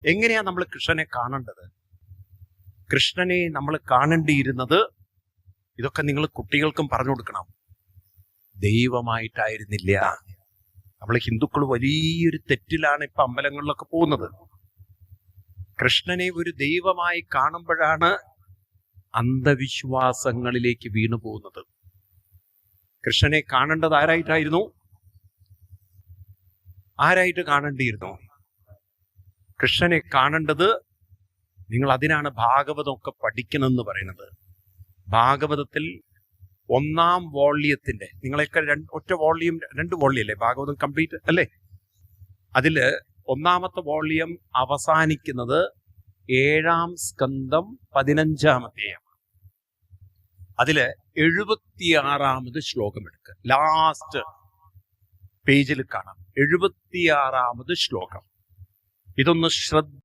എങ്ങനെയാ നമ്മൾ കൃഷ്ണനെ കാണേണ്ടത്? കൃഷ്ണനെ നമ്മൾ കാണേണ്ടിയിരുന്നത്, ഇതൊക്കെ നിങ്ങൾ കുട്ടികൾക്കും പറഞ്ഞു കൊടുക്കണം, ദൈവമായിട്ടായിരുന്നില്ല. നമ്മൾ ഹിന്ദുക്കൾ വലിയൊരു തെറ്റിലാണ് ഇപ്പൊ അമ്പലങ്ങളിലൊക്കെ പോകുന്നത്. കൃഷ്ണനെ ഒരു ദൈവമായി കാണുമ്പോഴാണ് അന്ധവിശ്വാസങ്ങളിലേക്ക് വീണു പോകുന്നത്. കൃഷ്ണനെ കാണേണ്ടത് ആരായിട്ടായിരുന്നു? ആരായിട്ട് കാണേണ്ടിയിരുന്നു? കൃഷ്ണനെ കാണേണ്ടത്, നിങ്ങൾ അതിനാണ് ഭാഗവതമൊക്കെ പഠിക്കണമെന്ന് പറയുന്നത്. ഭാഗവതത്തിൽ 1-ാം വോള്യത്തിന്റെ, നിങ്ങളെയൊക്കെ ഒറ്റ വോള്യം 2 വോള്യം അല്ലേ ഭാഗവതം കംപ്ലീറ്റ് അല്ലേ? അതില് 1-ാമത്തെ വോള്യം അവസാനിക്കുന്നത് 7-ാം സ്കന്ധം 15-ാം അധ്യായം. അതില് 76-ാമത് ശ്ലോകം എടുക്കുക. ലാസ്റ്റ് പേജിൽ കാണാം 76-ാമത് ശ്ലോകം. ഇതൊന്ന്